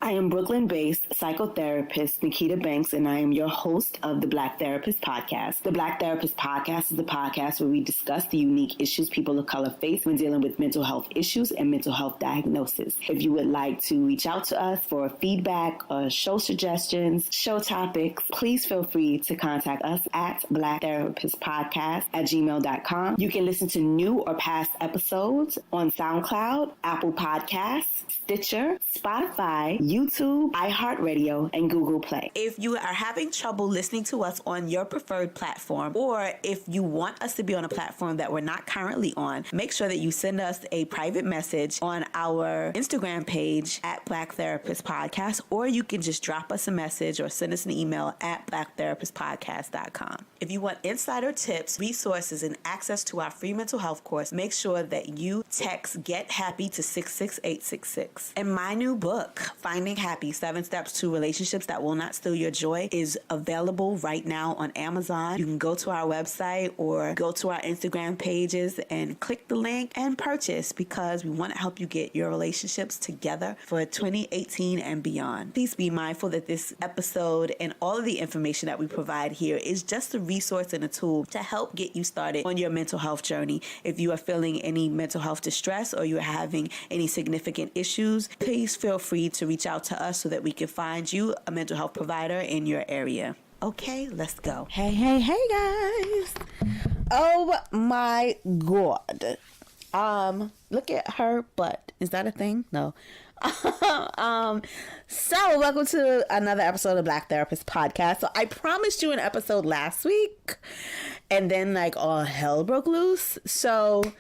I am Brooklyn-based psychotherapist Nikita Banks, and I am your host of the Black Therapist Podcast. The Black Therapist Podcast is the podcast where we discuss the unique issues people of color face when dealing with mental health issues and mental health diagnosis. If you would like to reach out to us for feedback or show suggestions, show topics, please feel free to contact us at blacktherapistpodcast@gmail.com. You can listen to new or past episodes on SoundCloud, Apple Podcasts, Stitcher, Spotify, YouTube, iHeartRadio, and Google Play. If you are having trouble listening to us on your preferred platform, or if you want us to be on a platform that we're not currently on, make sure that you send us a private message on our Instagram page at Black Therapist Podcast, or you can just drop us a message or send us an email at blacktherapistpodcast.com. If you want insider tips, resources, and access to our free mental health course, make sure that you text Get Happy to 66866. And my new book, Finding Happy, 7 Steps to Relationships That Will Not Steal Your Joy, is available right now on Amazon. You can go to our website or go to our Instagram pages and click the link and purchase, because we want to help you get your relationships together for 2018 and beyond. Please be mindful that this episode and all of the information that we provide here is just a resource and a tool to help get you started on your mental health journey. If you are feeling any mental health distress or you're having any significant issues, please feel free to reach out to us so that we can find you a mental health provider in your area. Okay, let's go. Hey guys. Oh my God. Look at her butt. Is that a thing? No. So welcome to another episode of Black Therapist Podcast. So I promised you an episode last week, and then all hell broke loose. So,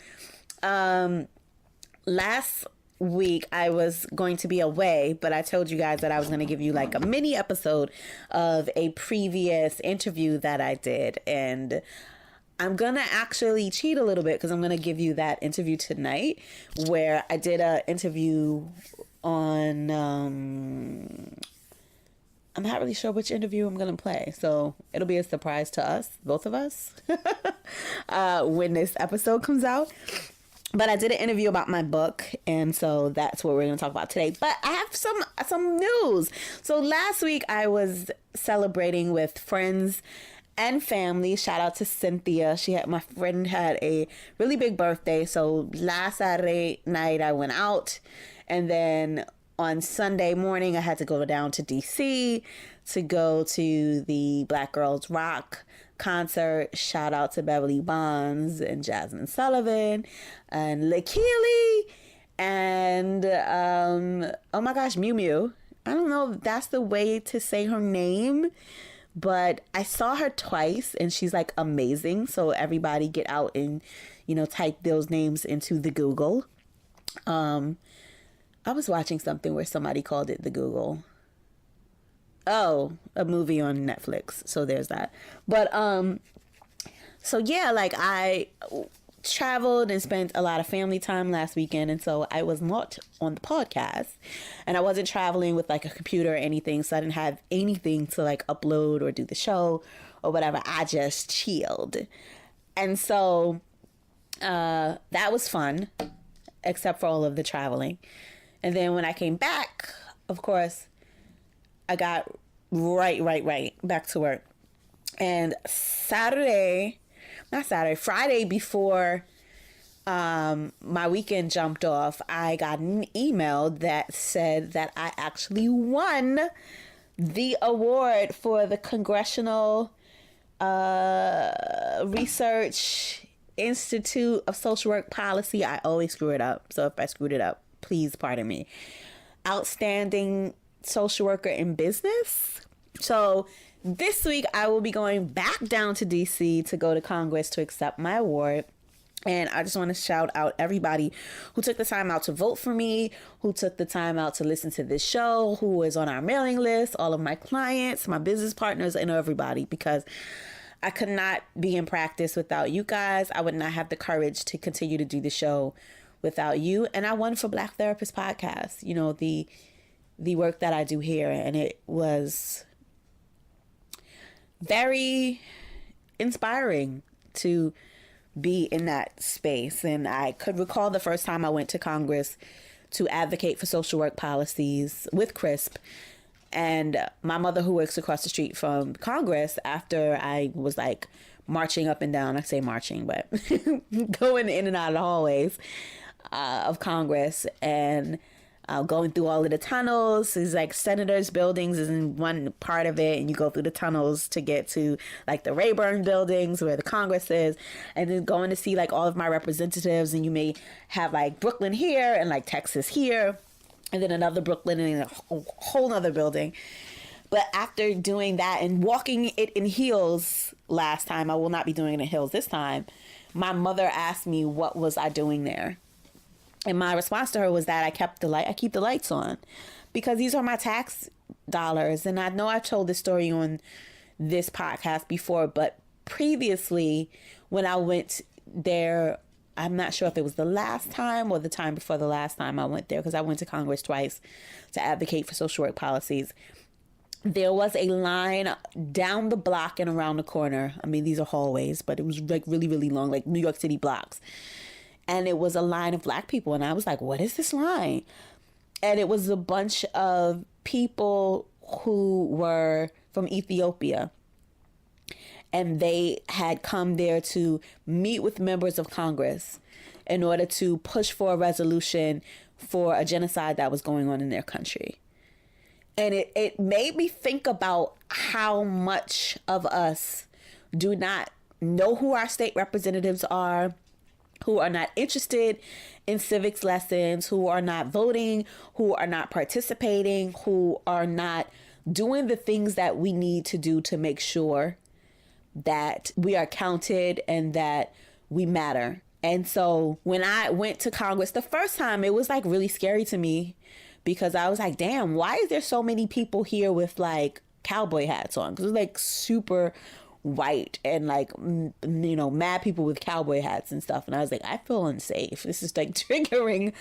last week I was going to be away, but I told you guys that I was going to give you a mini episode of a previous interview that I did, and I'm going to actually cheat a little bit because I'm going to give you that interview tonight, where I did an interview on, I'm not really sure which interview I'm going to play. So it'll be a surprise to us, both of us, when this episode comes out. But I did an interview about my book, and so that's what we're going to talk about today. But I have some news. So last week I was celebrating with friends and family. Shout out to Cynthia. My friend had a really big birthday. So last Saturday night I went out, and then on Sunday morning I had to go down to DC to go to the Black Girls Rock concert. Shout out to Beverly Bonds and Jasmine Sullivan and Lakili and oh my gosh, Mew Mew. I don't know if that's the way to say her name, but I saw her twice and she's amazing. So everybody get out and type those names into the Google. I was watching something where somebody called it the Google. Oh, a movie on Netflix. So there's that. But so yeah, I traveled and spent a lot of family time last weekend, and so I was not on the podcast, and I wasn't traveling with a computer or anything, so I didn't have anything to upload or do the show or whatever. I just chilled. And so that was fun, except for all of the traveling. And then when I came back, of course, I got right back to work. And Friday before my weekend jumped off, I got an email that said that I actually won the award for the Congressional Research Institute of Social Work Policy. I always screw it up. So if I screwed it up, please pardon me. Outstanding social worker in business. So this week I will be going back down to DC to go to Congress to accept my award. And I just want to shout out everybody who took the time out to vote for me, who took the time out to listen to this show, who is on our mailing list, all of my clients, my business partners, and everybody, because I could not be in practice without you guys. I would not have the courage to continue to do the show without you. And I won for Black Therapist Podcast, the work that I do here. And it was very inspiring to be in that space. And I could recall the first time I went to Congress to advocate for social work policies with CRISP. And my mother, who works across the street from Congress, after I was like marching up and down, I say marching, but going in and out of the hallways of Congress, and going through all of the tunnels. It's like senators' buildings is in one part of it, and you go through the tunnels to get to like the Rayburn buildings where the Congress is, and then going to see like all of my representatives, and you may have like Brooklyn here and like Texas here, and then another Brooklyn and a whole other building. But after doing that and walking it in heels last time, I will not be doing it in heels this time. My mother asked me what was I doing there. And my response to her was that I keep the lights on because these are my tax dollars. And I know I've told this story on this podcast before, but previously when I went there, I'm not sure if it was the last time or the time before the last time I went there, because I went to Congress twice to advocate for social work policies. There was a line down the block and around the corner. I mean, these are hallways, but it was like really, really long, like New York City blocks. And it was a line of Black people. And I was like, what is this line? And it was a bunch of people who were from Ethiopia. And they had come there to meet with members of Congress in order to push for a resolution for a genocide that was going on in their country. And it made me think about how much of us do not know who our state representatives are, who are not interested in civics lessons, who are not voting, who are not participating, who are not doing the things that we need to do to make sure that we are counted and that we matter. And so when I went to Congress the first time, it was like really scary to me because I was like, damn, why is there so many people here with like cowboy hats on? Because it was like super white and like, you know, mad people with cowboy hats and stuff. And I was like, I feel unsafe. This is like triggering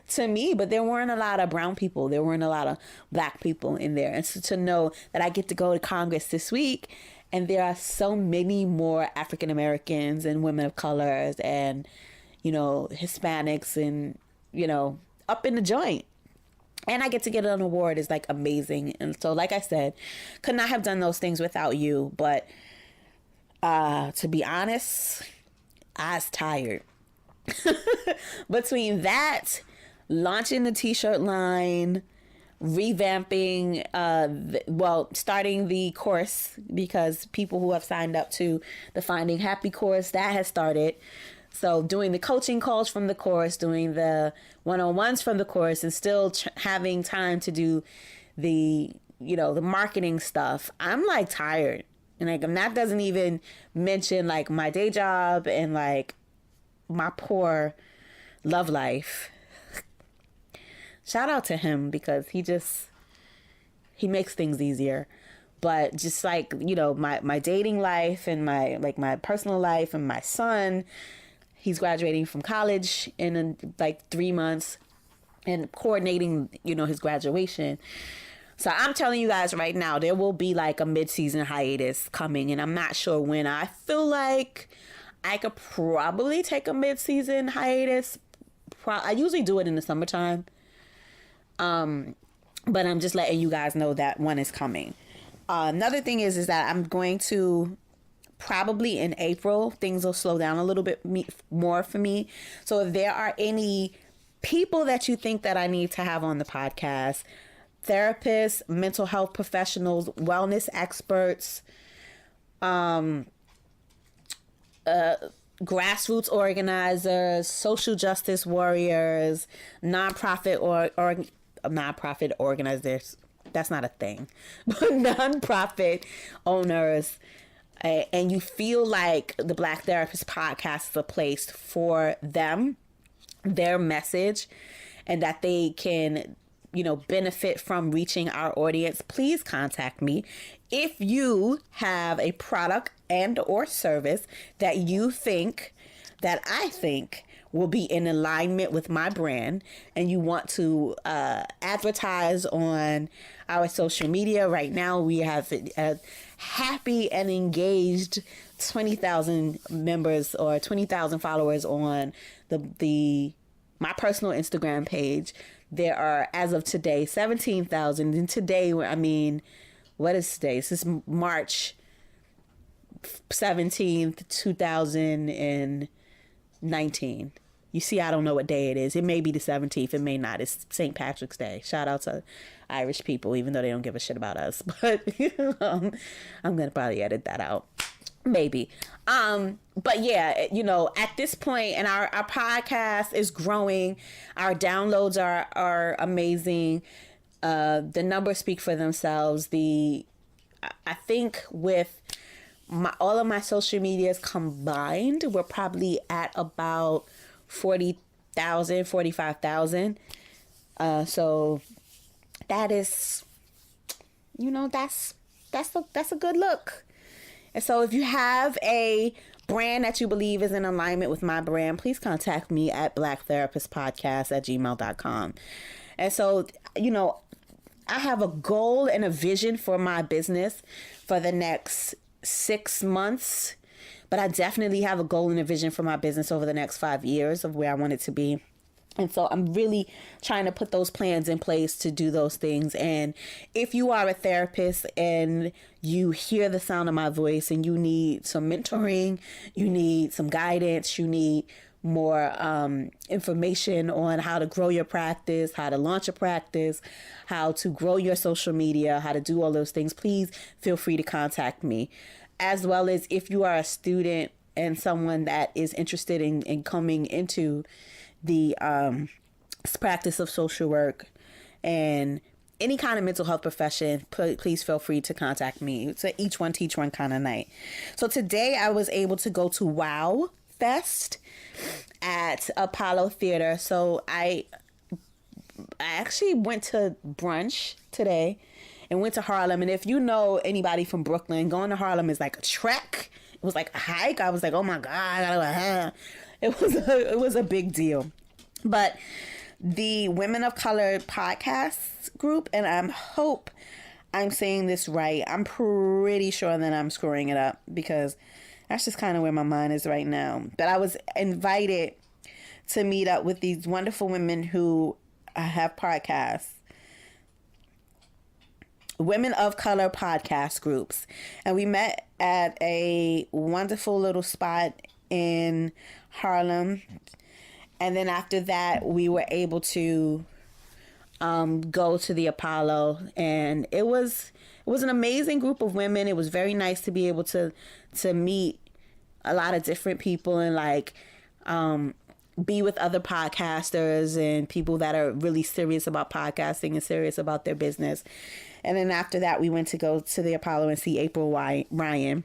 to me. But there weren't a lot of brown people. There weren't a lot of Black people in there. And so to know that I get to go to Congress this week and there are so many more African Americans and women of colors and, you know, Hispanics and, you know, up in the joint. And I get to get an award is like amazing. And so, like I said, could not have done those things without you. But to be honest, I was tired. Between that, launching the t-shirt line, revamping, starting the course, because people who have signed up to the Finding Happy course, that has started. So doing the coaching calls from the course, doing the one-on-ones from the course, and still having time to do the, you know, the marketing stuff. I'm like tired. And like, and that doesn't even mention like my day job and like my poor love life. Shout out to him because he makes things easier. But just like, you know, my dating life and my personal life and my son, he's graduating from college in like 3 months and coordinating, you know, his graduation. So I'm telling you guys right now, there will be like a mid-season hiatus coming, and I'm not sure when. I feel like I could probably take a mid-season hiatus. I usually do it in the summertime. But I'm just letting you guys know that one is coming. Another thing is that I'm going to probably in April, things will slow down a little bit more for me. So if there are any people that you think that I need to have on the podcast, therapists, mental health professionals, wellness experts, grassroots organizers, social justice warriors, nonprofit organizers. That's not a thing, but nonprofit owners. And you feel like the Black Therapist podcast is a place for them, their message, and that they can, you know, benefit from reaching our audience, please contact me. If you have a product and or service that you think, that I think will be in alignment with my brand, and you want to advertise on our social media, right now we have a happy and engaged 20,000 members or 20,000 followers on my personal Instagram page. there are, as of today, 17,000. And today, I mean, what is today? This is March 17th, 2019. You see, I don't know what day it is. It may be the 17th. It may not. It's St. Patrick's Day. Shout out to Irish people, even though they don't give a shit about us. But I'm going to probably edit that out. Maybe. But yeah, you know, at this point, and our podcast is growing. Our downloads are amazing. The numbers speak for themselves. I think with all of my social medias combined, we're probably at about 40,000, 45,000. So that is, you know, that's a good look. And so if you have a brand that you believe is in alignment with my brand, please contact me at blacktherapistpodcast@gmail.com. And so, you know, I have a goal and a vision for my business for the next 6 months, but I definitely have a goal and a vision for my business over the next 5 years of where I want it to be. And so I'm really trying to put those plans in place to do those things. And if you are a therapist and you hear the sound of my voice and you need some mentoring, you need some guidance, you need more information on how to grow your practice, how to launch a practice, how to grow your social media, how to do all those things, please feel free to contact me. As well as if you are a student and someone that is interested in coming into the practice of social work and any kind of mental health profession, please feel free to contact me. It's a each one teach one kind of night. So today I was able to go to Wow Fest at Apollo Theater. So I actually went to brunch today and went to Harlem. And if you know anybody from Brooklyn, going to Harlem is like a trek. It was like a hike. I was like, oh my God. It was a big deal. But the Women of Color podcast group, and I hope I'm saying this right. I'm pretty sure that I'm screwing it up because that's just kind of where my mind is right now. But I was invited to meet up with these wonderful women who have podcasts. Women of Color podcast groups. And we met at a wonderful little spot in Harlem. And then after that, we were able to go to the Apollo. And it was an amazing group of women. It was very nice to be able to meet a lot of different people and like be with other podcasters and people that are really serious about podcasting and serious about their business. And then after that, we went to go to the Apollo and see April Ryan,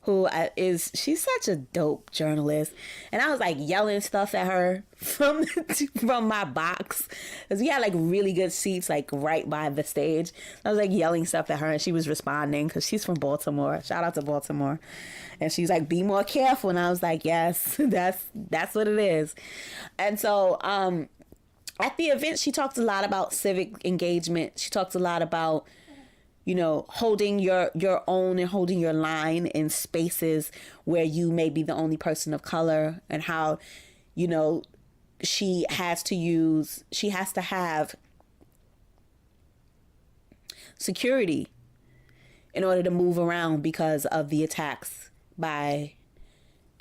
who she's such a dope journalist. And I was like yelling stuff at her from my box. Because we had like really good seats like right by the stage. I was like yelling stuff at her and she was responding because she's from Baltimore. Shout out to Baltimore. And she's like, be more careful. And I was like, yes, that's what it is. And so at the event, she talked a lot about civic engagement. She talked a lot about, you know, holding your own and holding your line in spaces where you may be the only person of color, and how, you know, she has to have security in order to move around because of the attacks by,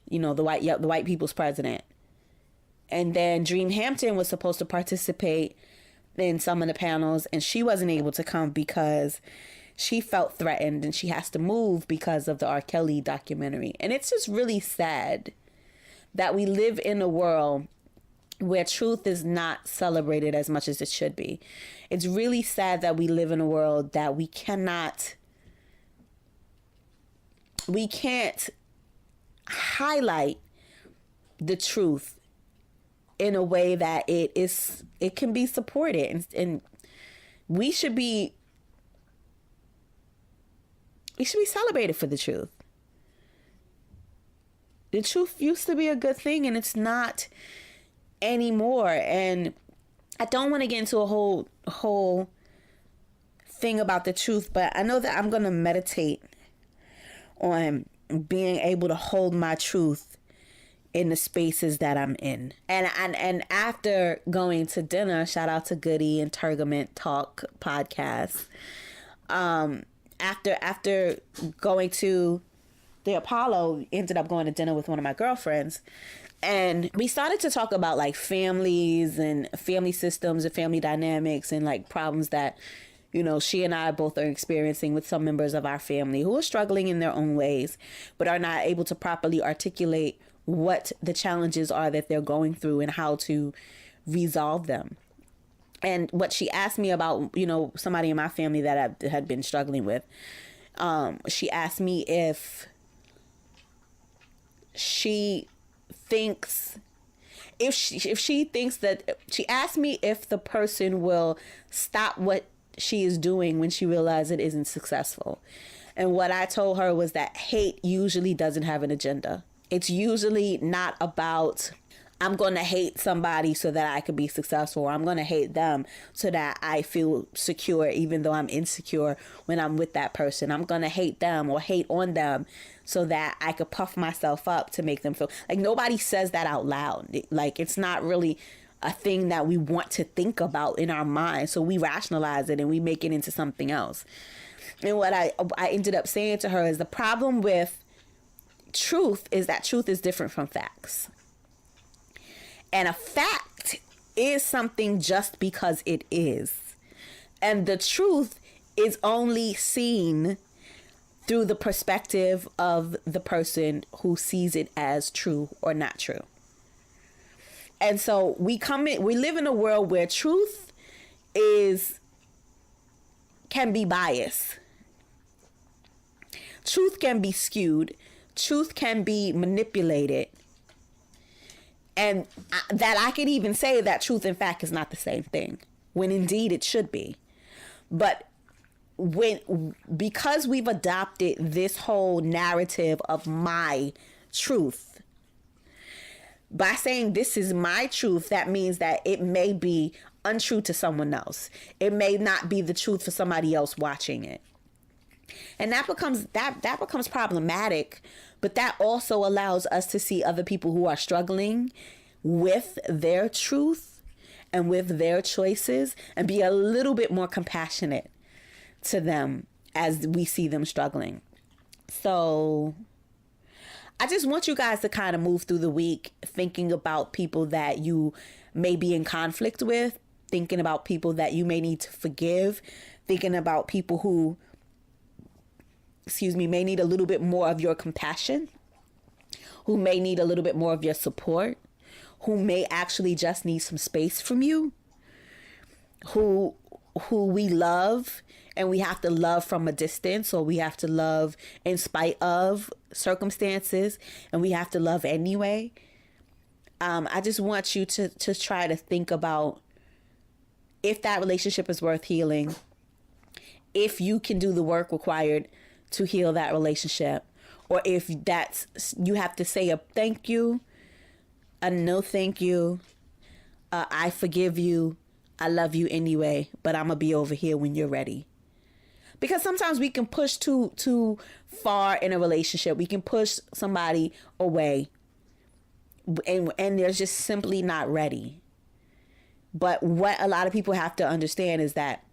you know, the white people's president. And then Dream Hampton was supposed to participate in some of the panels, and she wasn't able to come because she felt threatened and she has to move because of the R. Kelly documentary. And it's just really sad that we live in a world where truth is not celebrated as much as it should be. It's really sad that we live in a world that we can't highlight the truth in a way that it can be supported, and we should be celebrated for the truth. The truth used to be a good thing, and it's not anymore. And I don't want to get into a whole thing about the truth, but I know that I'm going to meditate on being able to hold my truth in the spaces that I'm in. And after going to dinner, shout out to Goody and Turgament Talk podcast. After going to the Apollo, ended up going to dinner with one of my girlfriends. And we started to talk about like families and family systems and family dynamics and like problems that, you know, she and I both are experiencing with some members of our family who are struggling in their own ways, but are not able to properly articulate what the challenges are that they're going through and how to resolve them. And what she asked me about, you know, somebody in my family that I had been struggling with, she asked me if she thinks that she asked me if the person will stop what she is doing when she realizes it isn't successful. And what I told her was that hate usually doesn't have an agenda. It's usually not about, I'm going to hate somebody so that I could be successful, or I'm going to hate them so that I feel secure even though I'm insecure when I'm with that person. I'm going to hate them or hate on them so that I could puff myself up to make them feel like. Nobody says that out loud. Like, it's not really a thing that we want to think about in our mind. So we rationalize it and we make it into something else. And what I ended up saying to her is the problem with truth is that truth is different from facts. And a fact is something just because it is. And the truth is only seen through the perspective of the person who sees it as true or not true. And so we live in a world where truth can be biased. Truth can be skewed. Truth can be manipulated. And that I could even say that truth and fact is not the same thing, when indeed it should be. But because we've adopted this whole narrative of my truth, by saying this is my truth, that means that it may be untrue to someone else. It may not be the truth for somebody else watching it. And that becomes problematic, but that also allows us to see other people who are struggling with their truth and with their choices and be a little bit more compassionate to them as we see them struggling. So I just want you guys to kind of move through the week thinking about people that you may be in conflict with, thinking about people that you may need to forgive, thinking about people who may need a little bit more of your compassion, who may need a little bit more of your support, who may actually just need some space from you, who we love and we have to love from a distance, or we have to love in spite of circumstances and we have to love anyway. I just want you to try to think about if that relationship is worth healing, if you can do the work required to heal that relationship, or if you have to say a thank you, a no thank you, I forgive you, I love you anyway, but I'm gonna be over here when you're ready. Because sometimes we can push too far in a relationship. We can push somebody away and they're just simply not ready. But what a lot of people have to understand is that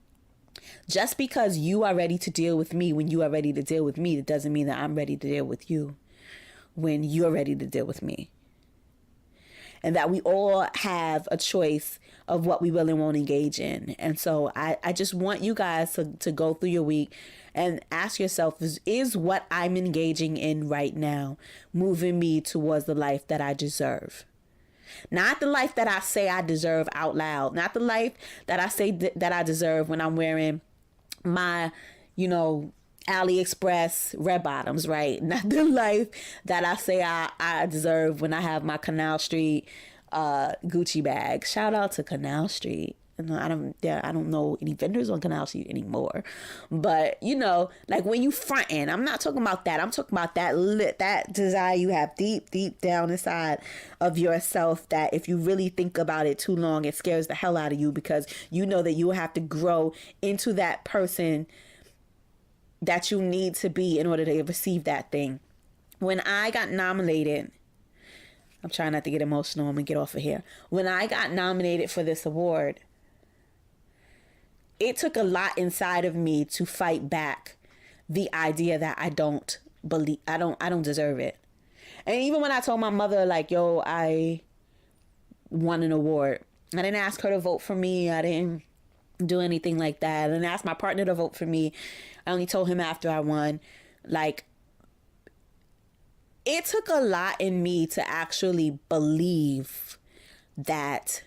just because you are ready to deal with me when you are ready to deal with me, it doesn't mean that I'm ready to deal with you when you're ready to deal with me. And that we all have a choice of what we will and won't engage in. And so I just want you guys to go through your week and ask yourself, is what I'm engaging in right now moving me towards the life that I deserve? Not the life that I say I deserve out loud. Not the life that I say that I deserve when I'm wearing my, AliExpress red bottoms, right? Not the life that I say I deserve when I have my Canal Street Gucci bag. Shout out to Canal Street. I don't know any vendors on Canal Street anymore, but like when you fronting, I'm not talking about that. I'm talking about that desire you have deep down inside of yourself, that if you really think about it too long, it scares the hell out of you, because you know that you will have to grow into that person that you need to be in order to receive that thing. When I got nominated I'm trying not to get emotional. I'm going to get off of here. When I got nominated for this award, it took a lot inside of me to fight back the idea that I don't deserve it. And even when I told my mother, like, yo, I won an award, I didn't ask her to vote for me. I didn't do anything like that. I didn't ask my partner to vote for me. I only told him after I won. Like, it took a lot in me to actually believe that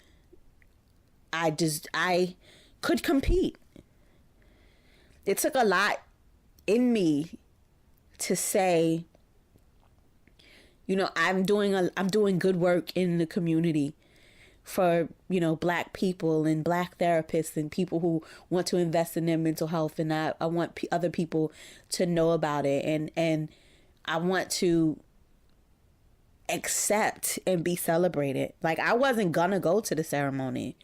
I could compete. It took a lot in me to say, you know, I'm doing good work in the community for, you know, Black people and Black therapists and people who want to invest in their mental health. And I want other people to know about it. And I want to accept and be celebrated. Like, I wasn't gonna go to the ceremony,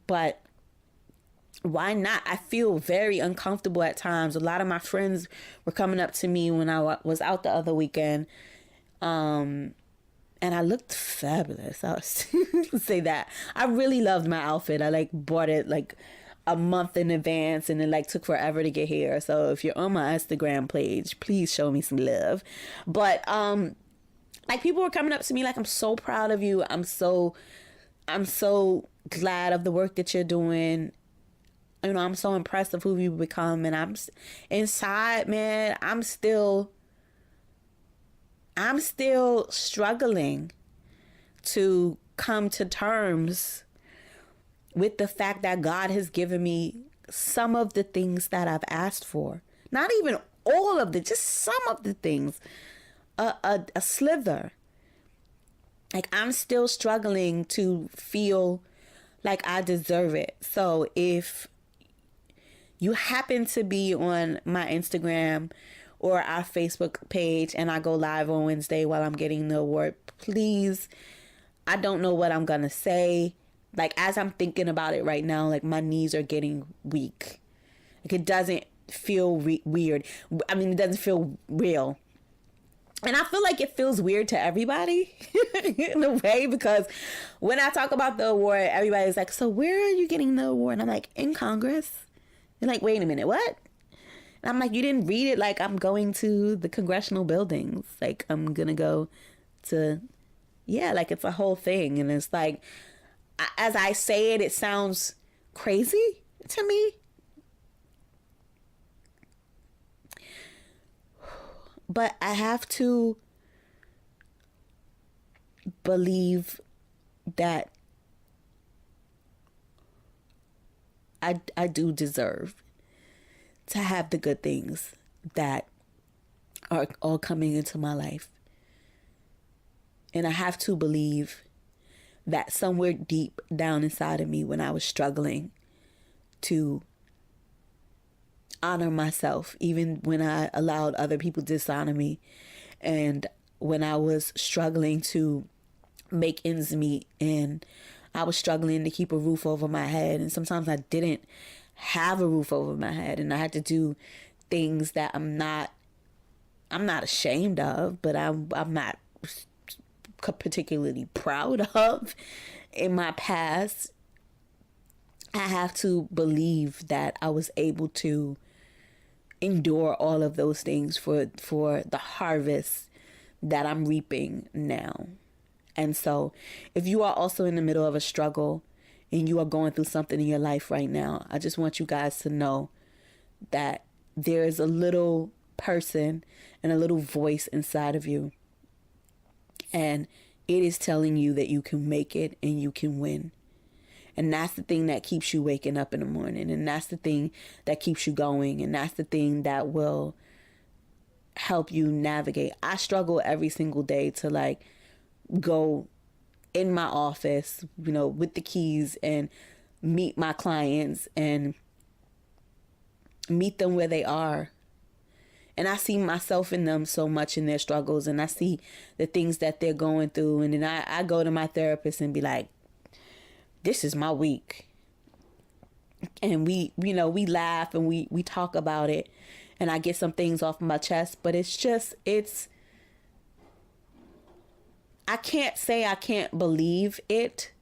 but why not? I feel very uncomfortable at times. A lot of my friends were coming up to me when I was out the other weekend, and I looked fabulous. I'll say that. I really loved my outfit. I like bought it like a month in advance, and it like took forever to get here. So if you're on my Instagram page, please show me some love. But like, people were coming up to me like, I'm so proud of you. I'm so glad of the work that you're doing. You know, I'm so impressed of who you've become. And I'm inside, man, I'm still struggling to come to terms with the fact that God has given me some of the things that I've asked for. Not even all of just some of the things. A slither. Like, I'm still struggling to feel like I deserve it. So if you happen to be on my Instagram or our Facebook page and I go live on Wednesday while I'm getting the award, please, I don't know what I'm going to say. Like, as I'm thinking about it right now, like, my knees are getting weak. Like, it doesn't feel weird. I mean, it doesn't feel real. And I feel like it feels weird to everybody in a way, because when I talk about the award, everybody's like, so where are you getting the award? And I'm like, in Congress. They're like, wait a minute, what? And I'm like, you didn't read it? Like, I'm going to the Congressional buildings. Like, I'm going to go to, yeah, like, it's a whole thing. And it's like, as I say it, it sounds crazy to me. But I have to believe that I do deserve to have the good things that are all coming into my life. And I have to believe that somewhere deep down inside of me, when I was struggling to honor myself, even when I allowed other people to dishonor me, and when I was struggling to make ends meet, and I was struggling to keep a roof over my head, and sometimes I didn't have a roof over my head, and I had to do things that I'm not ashamed of, but I'm not particularly proud of in my past. I have to believe that I was able to endure all of those things for the harvest that I'm reaping now. And so if you are also in the middle of a struggle and you are going through something in your life right now, I just want you guys to know that there is a little person and a little voice inside of you, and it is telling you that you can make it and you can win. And that's the thing that keeps you waking up in the morning. And that's the thing that keeps you going. And that's the thing that will help you navigate. I struggle every single day to like go in my office, you know, with the keys and meet my clients and meet them where they are. And I see myself in them so much in their struggles, and I see the things that they're going through. And then I go to my therapist and be like, this is my week. And we laugh and we talk about it, and I get some things off my chest, but it's I can't say I can't believe it,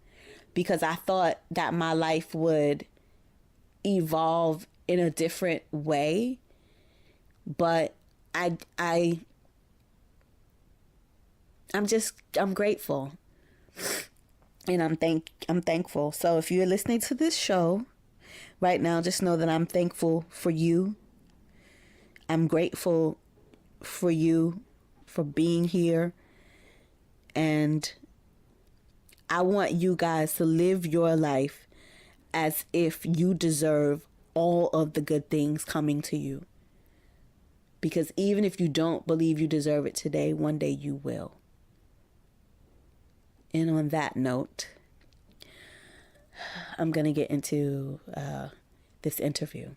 because I thought that my life would evolve in a different way. But I'm grateful. And I'm thankful. So if you're listening to this show right now, just know that I'm thankful for you. I'm grateful for you for being here. And I want you guys to live your life as if you deserve all of the good things coming to you. Because even if you don't believe you deserve it today, one day you will. And on that note, I'm going to get into this interview.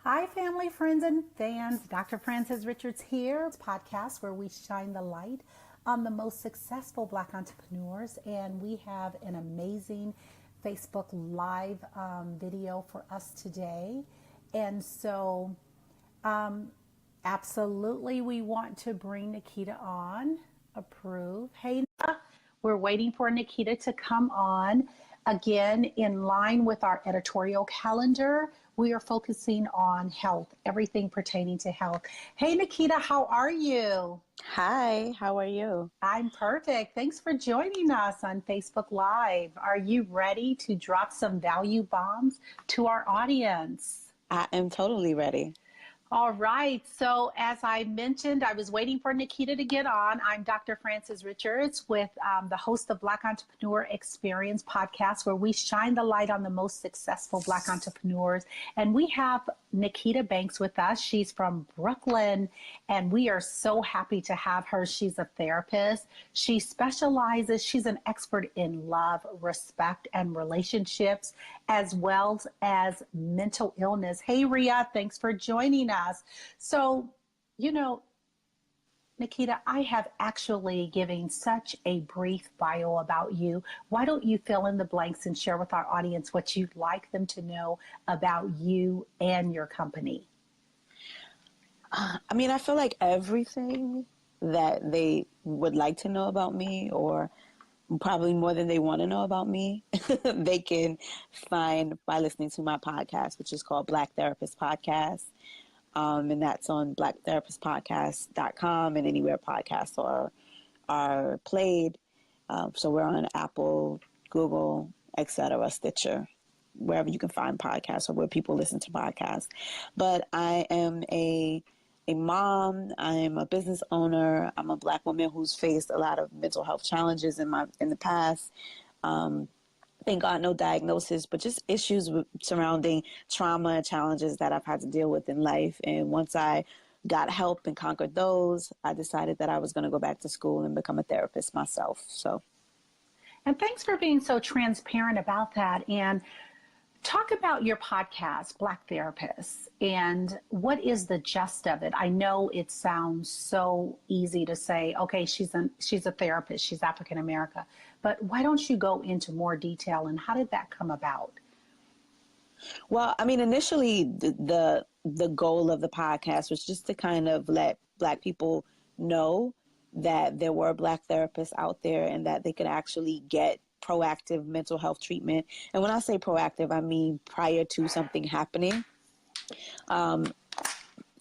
Hi, family, friends, and fans. Dr. Frances Richards here. It's a podcast where we shine the light on the most successful Black entrepreneurs. And we have an amazing Facebook Live video for us today. And so, absolutely, we want to bring Nikita on. Approve. Hey, we're waiting for Nikita to come on. Again, in line with our editorial calendar, we are focusing on health, everything pertaining to health. Hey, Nikita, how are you? Hi, how are you? I'm perfect. Thanks for joining us on Facebook Live. Are you ready to drop some value bombs to our audience? I am totally ready. All right. So as I mentioned, I was waiting for Nikita to get on. I'm Dr. Frances Richards, with the host of Black Entrepreneur Experience podcast, where we shine the light on the most successful Black entrepreneurs. And we have Nikita Banks with us. She's from Brooklyn, and we are so happy to have her. She's a therapist. She specializes, she's an expert in love, respect, and relationships, as well as mental illness. Hey, Ria, thanks for joining us. So, Nikita, I have actually given such a brief bio about you. Why don't you fill in the blanks and share with our audience what you'd like them to know about you and your company? I mean, I feel like everything that they would like to know about me, or probably more than they want to know about me, they can find by listening to my podcast, which is called Black Therapist Podcast. And that's on blacktherapistpodcast.com and anywhere podcasts are played. So we're on Apple, Google, etc., Stitcher, wherever you can find podcasts or where people listen to podcasts. But I am a mom. I'm a business owner. I'm a Black woman who's faced a lot of mental health challenges in the past. Thank God, no diagnosis, but just issues surrounding trauma and challenges that I've had to deal with in life. And once I got help and conquered those, I decided that I was going to go back to school and become a therapist myself. And thanks for being so transparent about that. And talk about your podcast, Black Therapists, and what is the gist of it? I know it sounds so easy to say, okay, she's a therapist, she's African American, but why don't you go into more detail, and how did that come about? Well, I mean, initially the goal of the podcast was just to kind of let Black people know that there were Black therapists out there and that they could actually get proactive mental health treatment. And when I say proactive, I mean prior to something happening.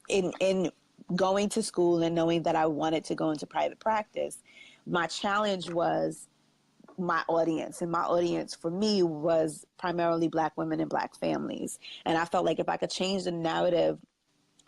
In going to school and knowing that I wanted to go into private practice, my challenge was my audience. And my audience for me was primarily Black women and Black families. And I felt like if I could change the narrative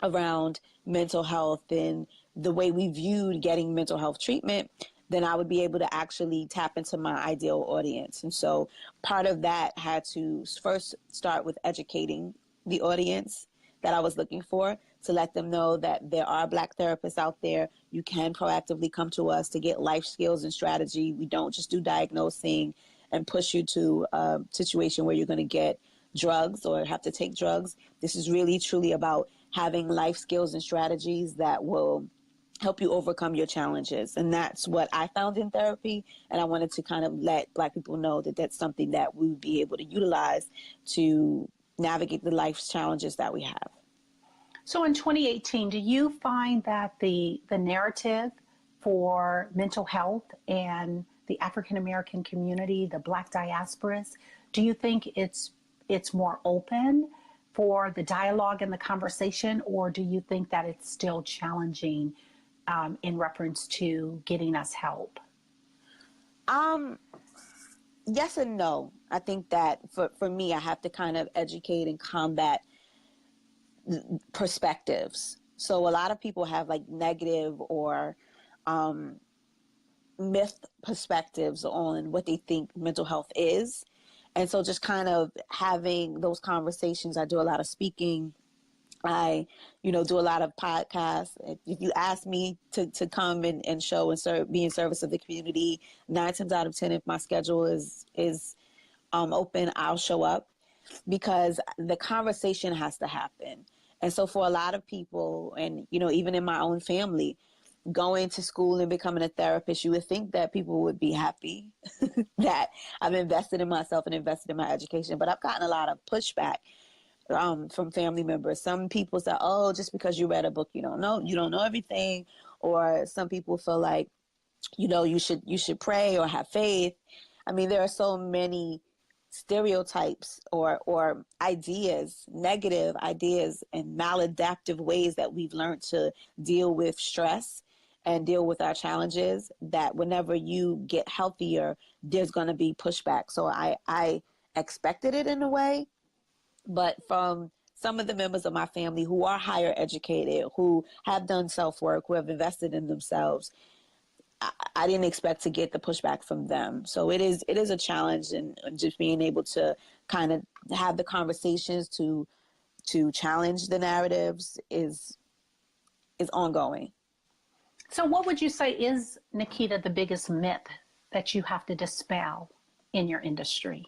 around mental health and the way we viewed getting mental health treatment, then I would be able to actually tap into my ideal audience. And so part of that had to first start with educating the audience that I was looking for, to let them know that there are Black therapists out there. You can proactively come to us to get life skills and strategy. We don't just do diagnosing and push you to a situation where you're going to get drugs or have to take drugs. This is really truly about having life skills and strategies that will help you overcome your challenges. And that's what I found in therapy. And I wanted to kind of let Black people know that that's something that we would be able to utilize to navigate the life's challenges that we have. So in 2018, do you find that the narrative for mental health and the African American community, the Black diasporas? Do you think it's more open for the dialogue and the conversation, or do you think that it's still challenging in reference to getting us help? Yes and no. I think that for me, I have to kind of educate and combat perspectives. So a lot of people have like negative or myth perspectives on what they think mental health is. And so just kind of having those conversations. I do a lot of speaking. I, do a lot of podcasts. If you ask me to come and show and be in service of the community, 9 times out of 10, if my schedule is open, I'll show up, because the conversation has to happen. And so for a lot of people, and, even in my own family, going to school and becoming a therapist, you would think that people would be happy that I've invested in myself and invested in my education. But I've gotten a lot of pushback from family members. Some people say, "Oh, just because you read a book, you don't know everything." Or some people feel like, you should pray or have faith. I mean, there are so many stereotypes or ideas, negative ideas, and maladaptive ways that we've learned to deal with stress and deal with our challenges, that whenever you get healthier, there's going to be pushback. So I expected it in a way. But from some of the members of my family who are higher educated, who have done self-work, who have invested in themselves, I didn't expect to get the pushback from them. So it is a challenge, and just being able to kind of have the conversations to challenge the narratives is ongoing. So what would you say is, Nikita, the biggest myth that you have to dispel in your industry?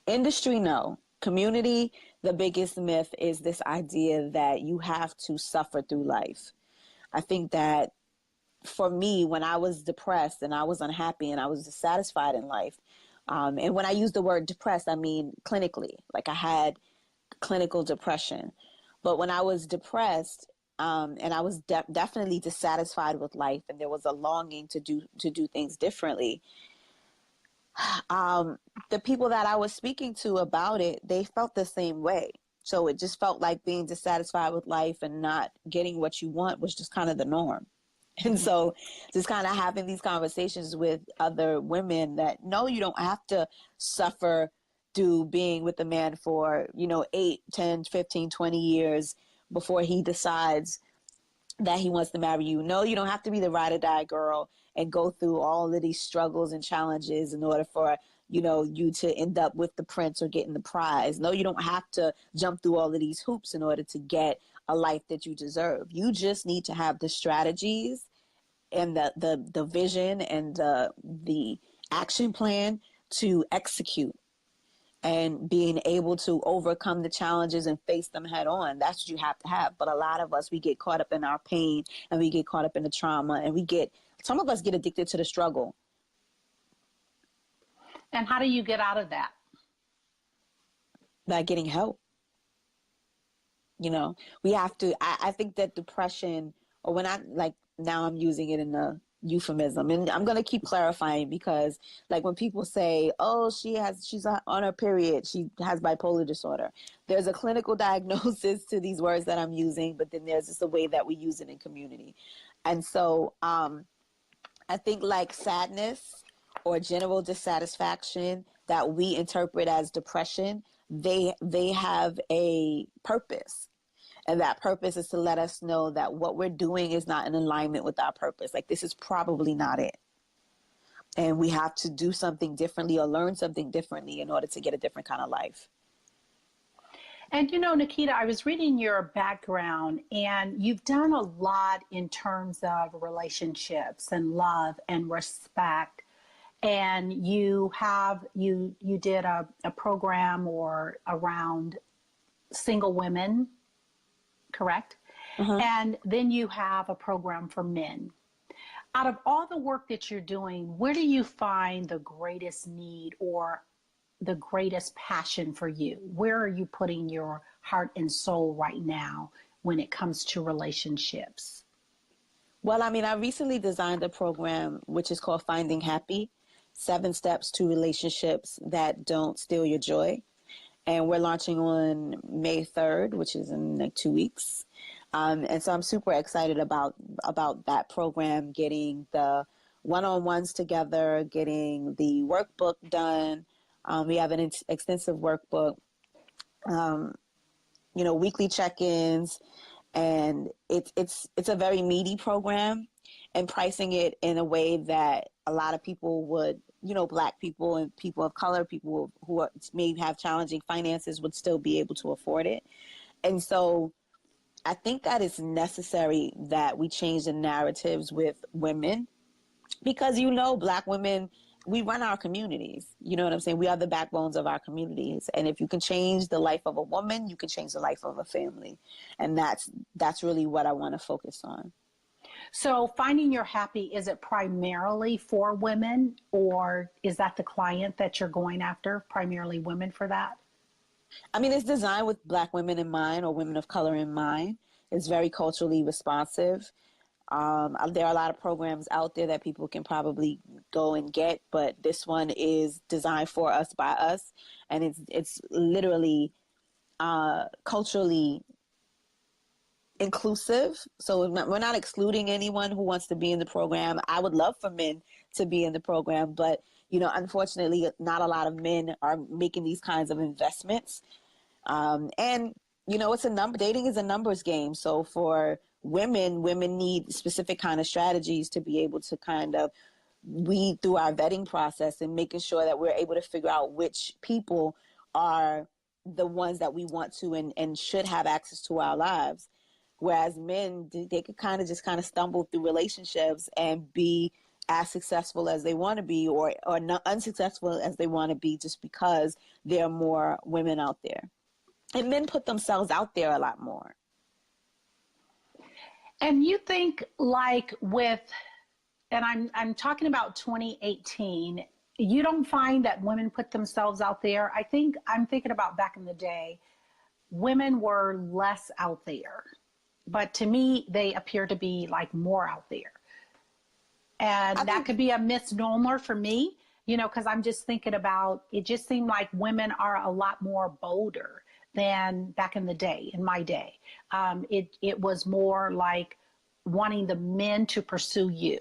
Industry, no. Community, the biggest myth is this idea that you have to suffer through life. I think that for me, when I was depressed and I was unhappy and I was dissatisfied in life, and when I use the word depressed, I mean clinically, like I had clinical depression. But when I was depressed, and I was definitely dissatisfied with life, and there was a longing to do things differently, the people that I was speaking to about it, they felt the same way. So it just felt like being dissatisfied with life and not getting what you want was just kind of the norm. And so just kind of having these conversations with other women that, no, you don't have to suffer through being with a man for, 8, 10, 15, 20 years before he decides that he wants to marry you. No, you don't have to be the ride or die girl and go through all of these struggles and challenges in order for, you to end up with the prince or getting the prize. No, you don't have to jump through all of these hoops in order to get a life that you deserve. You just need to have the strategies and the vision and the action plan to execute, and being able to overcome the challenges and face them head on. That's what you have to have. But a lot of us, we get caught up in our pain, and we get caught up in the trauma, and some of us get addicted to the struggle. And how do you get out of that? By getting help. We have to, I think that depression, or now I'm using it in a euphemism, and I'm going to keep clarifying, because like when people say, "Oh, she's on her period, she has bipolar disorder," there's a clinical diagnosis to these words that I'm using, but then there's just a way that we use it in community. And so I think like sadness or general dissatisfaction that we interpret as depression, they have a purpose. And that purpose is to let us know that what we're doing is not in alignment with our purpose. Like, this is probably not it. And we have to do something differently or learn something differently in order to get a different kind of life. And Nikita, I was reading your background, and you've done a lot in terms of relationships and love and respect. And you did a program or around single women, correct? Uh-huh. And then you have a program for men. Out of all the work that you're doing, where do you find the greatest need or the greatest passion for you? Where are you putting your heart and soul right now when it comes to relationships? Well, I mean, I recently designed a program which is called Finding Happy, 7 Steps to Relationships That Don't Steal Your Joy. And we're launching on May 3rd, which is in like 2 weeks. And so I'm super excited about that program, getting the one-on-ones together, getting the workbook done. We have an extensive workbook, weekly check-ins, and it's a very meaty program, and pricing it in a way that a lot of people would, Black people and people of color, people who may have challenging finances, would still be able to afford it. And so I think that it's necessary that we change the narratives with women, because, Black women, we run our communities. You know what I'm saying? We are the backbones of our communities. And if you can change the life of a woman, you can change the life of a family. And that's really what I want to focus on. So finding your happy, is it primarily for women, or is that the client that you're going after, primarily women for that? I mean, it's designed with Black women in mind, or women of color in mind. It's very culturally responsive. There are a lot of programs out there that people can probably go and get, but this one is designed for us, by us, and it's literally culturally inclusive. So we're not excluding anyone who wants to be in the program. I would love for men to be in the program, but unfortunately, not a lot of men are making these kinds of investments. And it's a number. Dating is a numbers game. So for women need specific kind of strategies to be able to kind of weed through our vetting process and making sure that we're able to figure out which people are the ones that we want to and should have access to our lives. Whereas men, they could kind of stumble through relationships and be as successful as they want to be, or not unsuccessful as they want to be, just because there are more women out there. And men put themselves out there a lot more. And you think, like, and I'm talking about 2018, you don't find that women put themselves out there? I'm thinking about back in the day, women were less out there, but to me, they appear to be like more out there. And that could be a misnomer for me, because I'm just thinking about, it just seemed like women are a lot more bolder than back in the day, in my day. It was more like wanting the men to pursue you.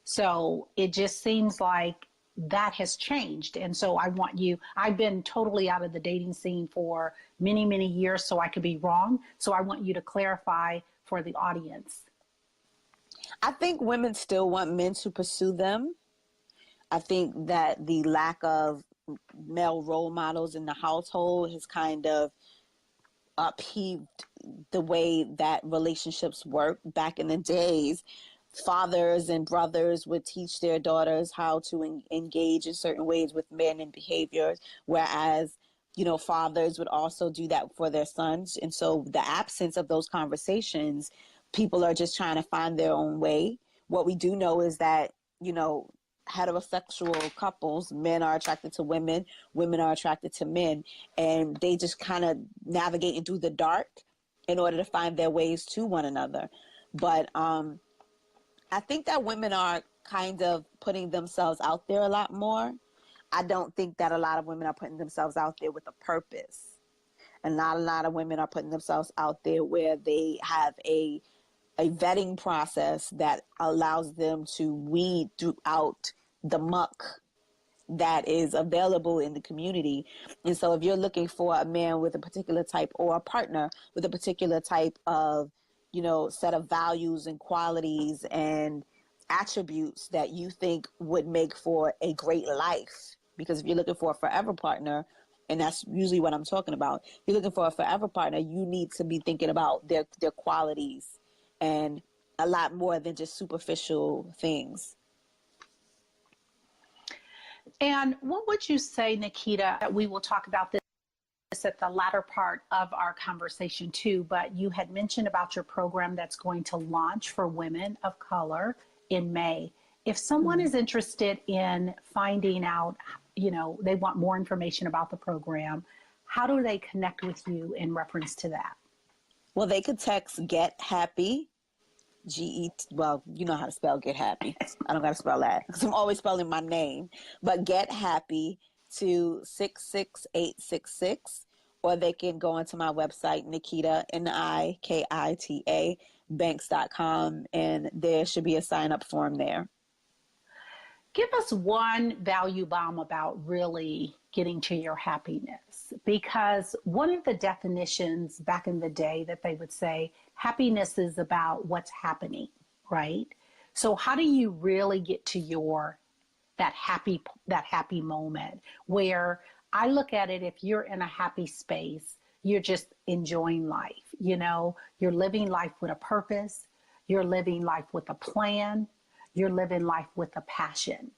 So it just seems like that has changed. And so I've been totally out of the dating scene for many, many years, so I could be wrong. So I want you to clarify for the audience. I think women still want men to pursue them. I think that the lack of male role models in the household has kind of upheaved the way that relationships work. Back in the days, fathers and brothers would teach their daughters how to engage in certain ways with men and behaviors, whereas fathers would also do that for their sons. And so the absence of those conversations, people are just trying to find their own way. What we do know is that, heterosexual couples, men are attracted to women, women are attracted to men, and they just kind of navigating through the dark in order to find their ways to one another. But I think that women are kind of putting themselves out there a lot more. I don't think that a lot of women are putting themselves out there with a purpose. And not a lot of women are putting themselves out there where they have a vetting process that allows them to weed throughout the muck that is available in the community. And so if you're looking for a man with a particular type, or a partner with a particular type of, set of values and qualities and attributes that you think would make for a great life, because if you're looking for a forever partner, and that's usually what I'm talking about, if you're looking for a forever partner, you need to be thinking about their qualities and a lot more than just superficial things. And what would you say, Nikita, we will talk about this at the latter part of our conversation too, but you had mentioned about your program that's going to launch for women of color in May. If someone is interested in finding out, they want more information about the program, how do they connect with you in reference to that? Well, they could text Get Happy well, you know how to spell Get Happy. I don't got to spell that because I'm always spelling my name. But Get Happy to 66866, or they can go onto my website, Nikita, Nikita, banks.com, and there should be a sign up form there. Give us one value bomb about really getting to your happiness, because one of the definitions back in the day that they would say, happiness is about what's happening, right? So how do you really get to that happy moment where I look at it, if you're in a happy space, you're just enjoying life, you're living life with a purpose, you're living life with a plan, you're living life with a passion.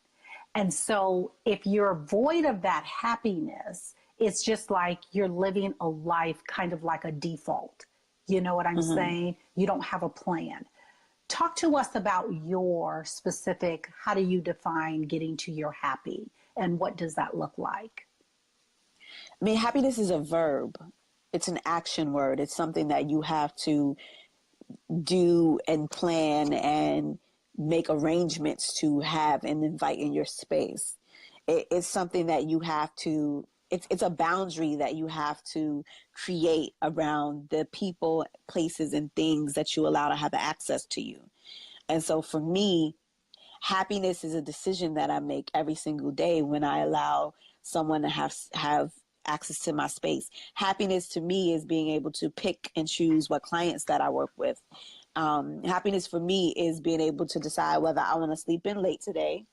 And so if you're void of that happiness, it's just like you're living a life kind of like a default. You know what I'm saying? You don't have a plan. Talk to us about your specific, how do you define getting to your happy, and what does that look like? I mean, happiness is a verb. It's an action word. It's something that you have to do and plan and make arrangements to have and invite in your space. It's something that you have to, it's a boundary that you have to create around the people, places, and things that you allow to have access to you. And so for me, happiness is a decision that I make every single day when I allow someone to have access to my space. Happiness to me is being able to pick and choose what clients that I work with. Happiness for me is being able to decide whether I want to sleep in late today,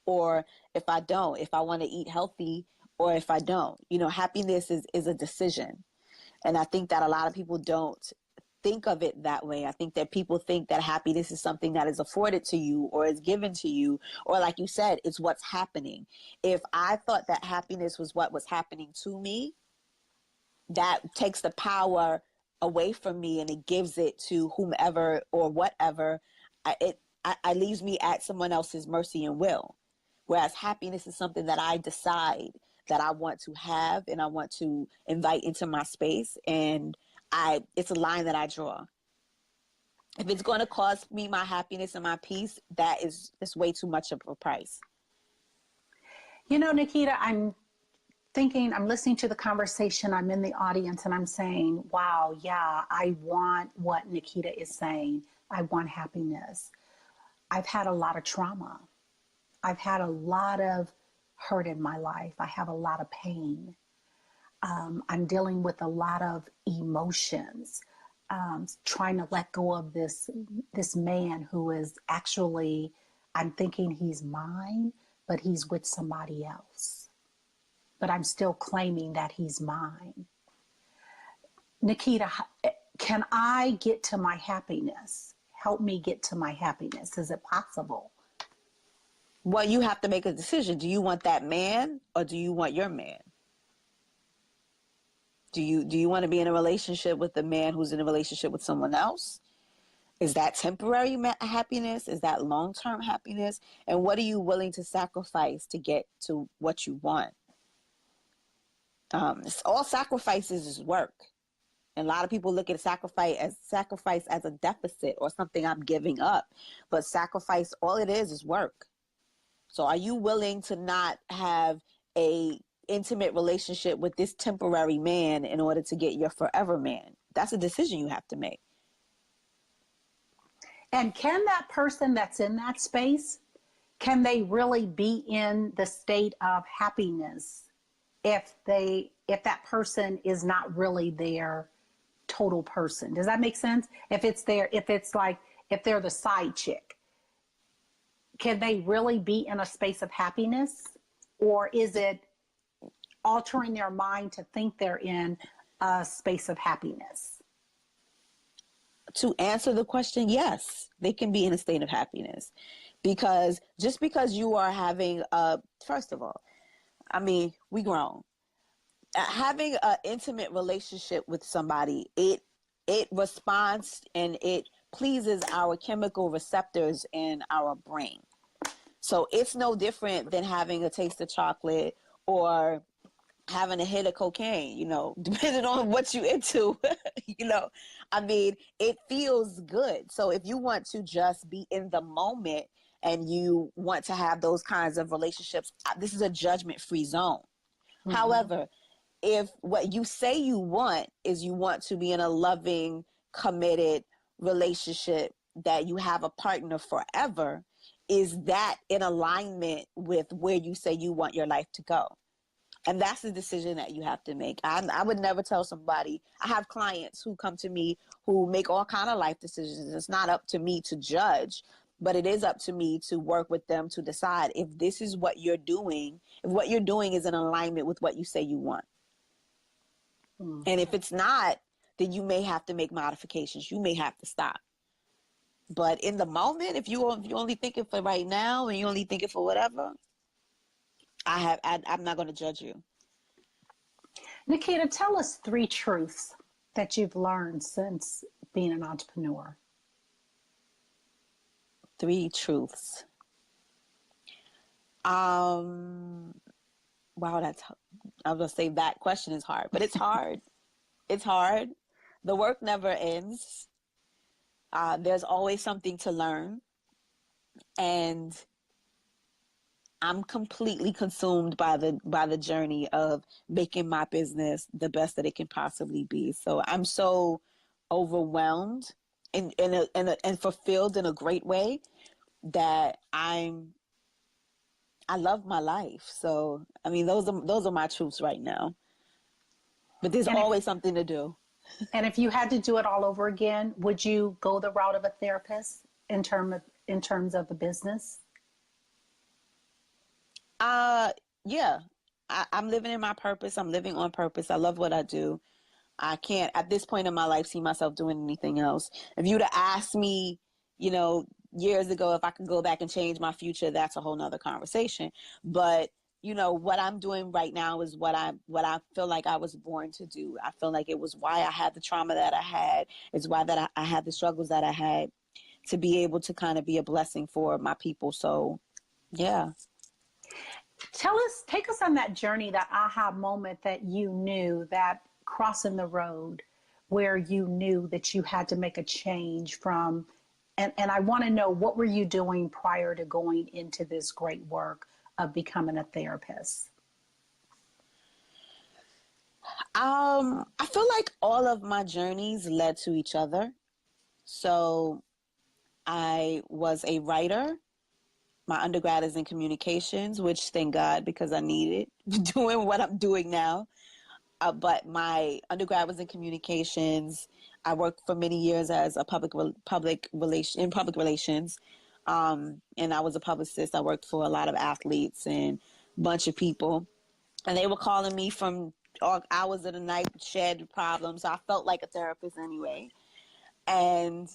or if I don't, if I want to eat healthy, or if I don't. Happiness is a decision. And I think that a lot of people don't think of it that way. I think that people think that happiness is something that is afforded to you or is given to you, or like you said, it's what's happening. If I thought that happiness was what was happening to me, that takes the power away from me and it gives it to whomever or whatever. It leaves me at someone else's mercy and will. Whereas happiness is something that I decide that I want to have and I want to invite into my space. And it's a line that I draw. If it's going to cost me my happiness and my peace, that's way too much of a price. Nikita, I'm listening to the conversation, I'm in the audience, and I'm saying, wow, yeah, I want what Nikita is saying. I want happiness. I've had a lot of trauma. I've had a lot of hurt in my life. I have a lot of pain. I'm dealing with a lot of emotions, trying to let go of this man who is actually, I'm thinking he's mine, but he's with somebody else. But I'm still claiming that he's mine. Nikita, can I get to my happiness? Help me get to my happiness. Is it possible? Well, you have to make a decision. Do you want that man or do you want your man? Do you want to be in a relationship with the man who's in a relationship with someone else? Is that temporary happiness? Is that long-term happiness? And what are you willing to sacrifice to get to what you want? All sacrifices is work. And a lot of people look at sacrifice as a deficit or something I'm giving up. But sacrifice, all it is work. So are you willing to not have a intimate relationship with this temporary man in order to get your forever man? That's a decision you have to make. And can that person that's in that space, can they really be in the state of happiness if that person is not really their total person? Does that make sense? If they're the side chick, can they really be in a space of happiness? Or is it altering their mind to think they're in a space of happiness? To answer the question, yes, they can be in a state of happiness. Because just because you are having first of all, I mean, we grown. Having an intimate relationship with somebody, it responds and it pleases our chemical receptors in our brain. So it's no different than having a taste of chocolate or having a hit of cocaine, you know, depending on what you into, you know, I mean, it feels good. So if you want to just be in the moment and you want to have those kinds of relationships, this is a judgment-free zone. Mm-hmm. However, if what you say you want is you want to be in a loving, committed relationship that you have a partner forever, is that in alignment with where you say you want your life to go? And that's the decision that you have to make. I would never tell somebody. I have clients who come to me who make all kind of life decisions. It's not up to me to judge, but it is up to me to work with them to decide if this is what you're doing, if what you're doing is in alignment with what you say you want. Mm-hmm. And if it's not, then you may have to make modifications. You may have to stop. But in the moment, if you only thinking for right now and you only thinking for whatever, I'm not going to judge you. Nikita, tell us 3 truths that you've learned since being an entrepreneur. 3 truths. Wow, I was going to say that question is hard, but it's hard. It's hard. The work never ends. There's always something to learn. And I'm completely consumed by the journey of making my business the best that it can possibly be. So I'm so overwhelmed and fulfilled in a great way that I love my life. So I mean, those are my truths right now. But there's always something to do. And if you had to do it all over again, would you go the route of a therapist in terms of the business? Yeah, I'm living in my purpose. I'm living on purpose. I love what I do. I can't, at this point in my life, see myself doing anything else. If you'd have asked me, you know, years ago, if I could go back and change my future, that's a whole nother conversation. But, you know, what I'm doing right now is what I feel like I was born to do. I feel like it was why I had the trauma that I had. It's why that I had the struggles that I had, to be able to kind of be a blessing for my people. So, yeah. Take us on that journey, that aha moment that you knew, that crossing the road where you knew that you had to make a change from, and I want to know, what were you doing prior to going into this great work of becoming a therapist? I feel like all of my journeys led to each other. So I was a writer. My undergrad is in communications, which thank God, because I need it doing what I'm doing now. But my undergrad was in communications. I worked for many years as a public relations. And I was a publicist. I worked for a lot of athletes and a bunch of people. And they were calling me from all hours of the night, shared problems. So I felt like a therapist anyway. And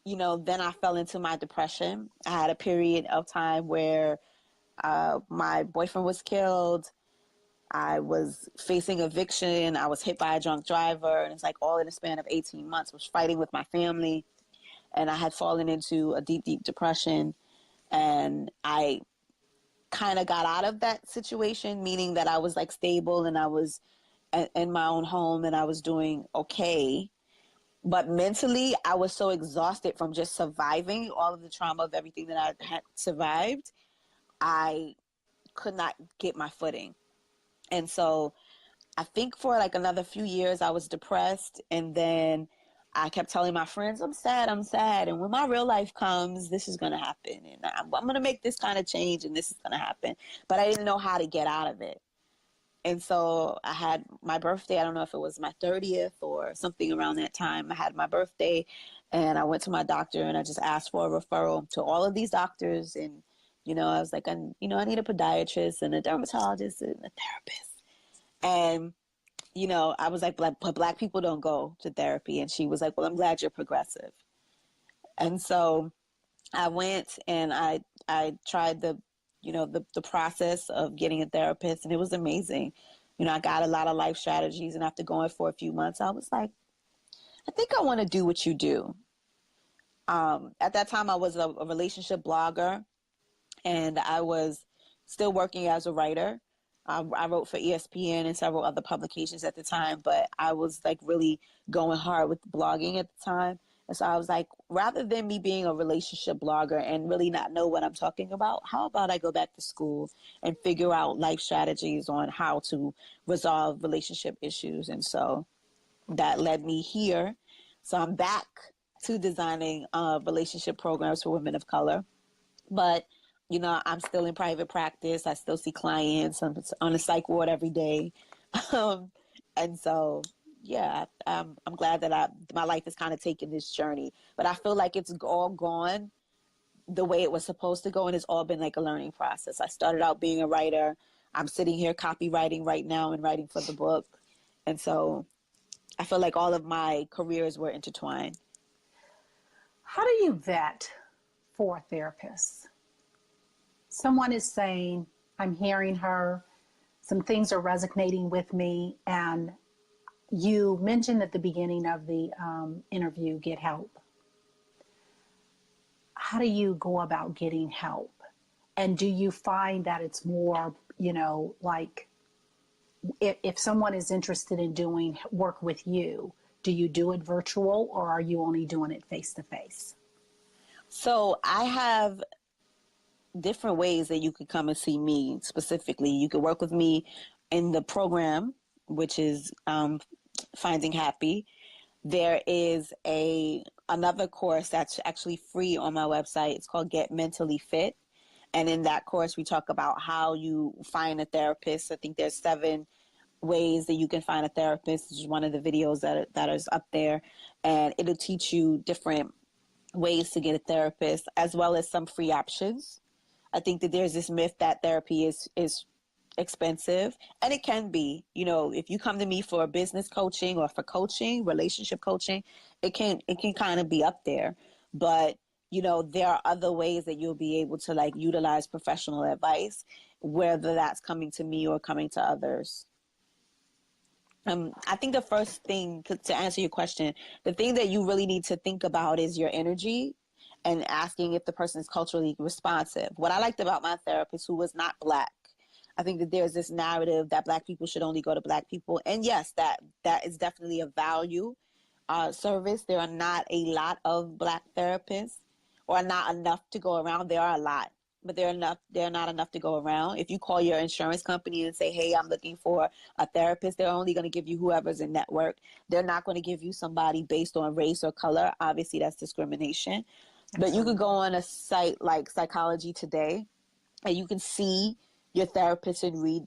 you know, then I fell into my depression. I had a period of time where my boyfriend was killed. I was facing eviction. I was hit by a drunk driver. And it's like all in the span of 18 months. I was fighting with my family. And I had fallen into a deep, deep depression. And I kind of got out of that situation, meaning that I was like stable and I was in my own home and I was doing okay. But mentally, I was so exhausted from just surviving all of the trauma of everything that I had survived. I could not get my footing. And so I think for like another few years, I was depressed. And then I kept telling my friends, I'm sad. And when my real life comes, this is going to happen. And I'm going to make this kind of change and this is going to happen. But I didn't know how to get out of it. And so I had my birthday. I don't know if it was my 30th or something around that time. I had my birthday and I went to my doctor and I just asked for a referral to all of these doctors. And, you know, I was like, I need a podiatrist and a dermatologist and a therapist. And, you know, I was like, but Black people don't go to therapy. And she was like, well, I'm glad you're progressive. And so I went and I tried the process of getting a therapist, and it was amazing. You know, I got a lot of life strategies, and after going for a few months, I was like, I think I want to do what you do. At that time, I was a relationship blogger, and I was still working as a writer. I wrote for ESPN and several other publications at the time, but I was like really going hard with blogging at the time. And so I was like, rather than me being a relationship blogger and really not know what I'm talking about, how about I go back to school and figure out life strategies on how to resolve relationship issues? And so that led me here. So I'm back to designing relationship programs for women of color. But, you know, I'm still in private practice. I still see clients. I'm on a psych ward every day. And so, yeah, I'm glad that my life has kind of taken this journey. But I feel like it's all gone the way it was supposed to go, and it's all been like a learning process. I started out being a writer. I'm sitting here copywriting right now and writing for the book. And so I feel like all of my careers were intertwined. How do you vet for therapists? Someone is saying, I'm hearing her, some things are resonating with me, and you mentioned at the beginning of the interview, get help. How do you go about getting help? And do you find that it's more, you know, like if someone is interested in doing work with you, do you do it virtual or are you only doing it face to face? So I have different ways that you could come and see me specifically. You could work with me in the program, which is Finding Happy. There is another course that's actually free on my website. It's called Get Mentally Fit. And in that course, we talk about how you find a therapist. I think there's 7 ways that you can find a therapist. This is one of the videos that is up there. And it'll teach you different ways to get a therapist, as well as some free options. I think that there's this myth that therapy is expensive, and it can be. You know, if you come to me for business coaching or for coaching, relationship coaching, it can kind of be up there. But you know, there are other ways that you'll be able to like utilize professional advice, whether that's coming to me or coming to others. I think the first thing to answer your question, the thing that you really need to think about is your energy and asking if the person is culturally responsive. What I liked about my therapist, who was not Black, I think that there's this narrative that Black people should only go to Black people. And yes, that is definitely a value service. There are not a lot of Black therapists, or not enough to go around. There are a lot, but they're not enough to go around. If you call your insurance company and say, hey, I'm looking for a therapist, they're only going to give you whoever's in network. They're not going to give you somebody based on race or color. Obviously, that's discrimination. Absolutely. But you could go on a site like Psychology Today, and you can see your therapist and read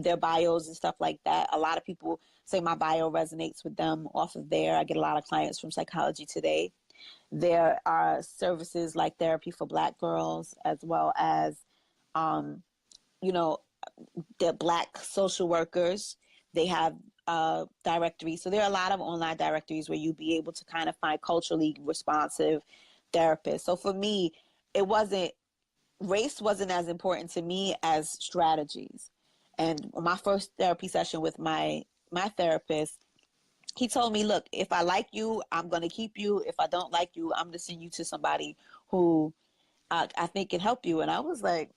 their bios and stuff like that. A lot of people say my bio resonates with them off of there. I get a lot of clients from Psychology Today. There are services like Therapy for Black Girls, as well as, you know, the Black social workers. They have directories. So there are a lot of online directories where you'll be able to kind of find culturally responsive therapists. So for me, race wasn't as important to me as strategies. And my first therapy session with my therapist, he told me, look, if I like you, I'm going to keep you. If I don't like you, I'm going to send you to somebody who I think can help you. And I was like,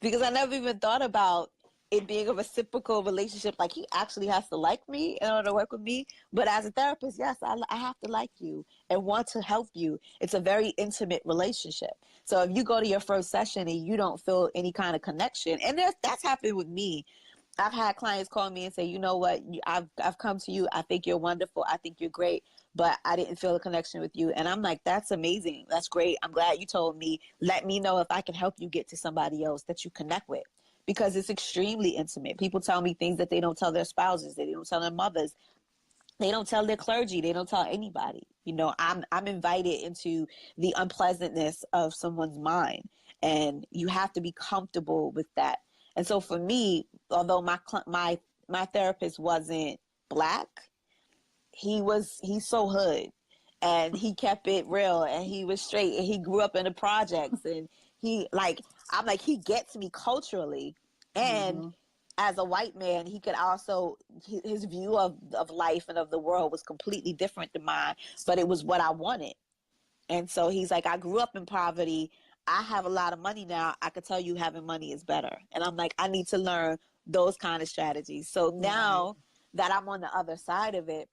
because I never even thought about it being a reciprocal relationship. Like, he actually has to like me in order to work with me. But as a therapist, yes, I have to like you and want to help you. It's a very intimate relationship. So if you go to your first session and you don't feel any kind of connection, and that's happened with me. I've had clients call me and say, you know what, I've come to you. I think you're wonderful. I think you're great, but I didn't feel a connection with you. And I'm like, that's amazing. That's great. I'm glad you told me. Let me know if I can help you get to somebody else that you connect with, because it's extremely intimate. People tell me things that they don't tell their spouses. They don't tell their mothers. They don't tell their clergy. They don't tell anybody. You know, I'm invited into the unpleasantness of someone's mind, and you have to be comfortable with that. And so for me, although my therapist wasn't Black, he's so hood, and he kept it real, and he was straight, and he grew up in the projects, and I'm like, he gets me culturally, and as a white man, he could also, his view of life and of the world was completely different than mine, but it was what I wanted. And so he's like, I grew up in poverty. I have a lot of money now. I could tell you having money is better. And I'm like, I need to learn those kind of strategies. So now that I'm on the other side of it,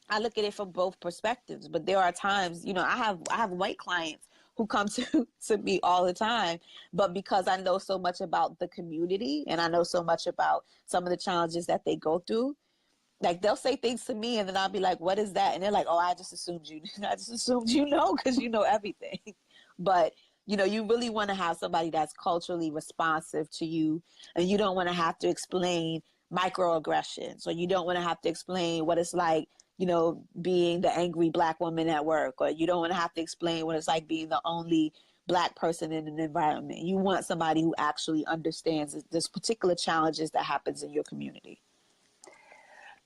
I look at it from both perspectives. But there are times, you know, I have white clients who come to me all the time, but because I know so much about the community and I know so much about some of the challenges that they go through, like they'll say things to me and then I'll be like, what is that? And they're like, oh, I just assumed you know, because you know everything. But you know, you really want to have somebody that's culturally responsive to you, and you don't want to have to explain microaggressions, or you don't want to have to explain what it's like, you know, being the angry Black woman at work, or you don't want to have to explain what it's like being the only Black person in an environment. You want somebody who actually understands this particular challenges that happens in your community.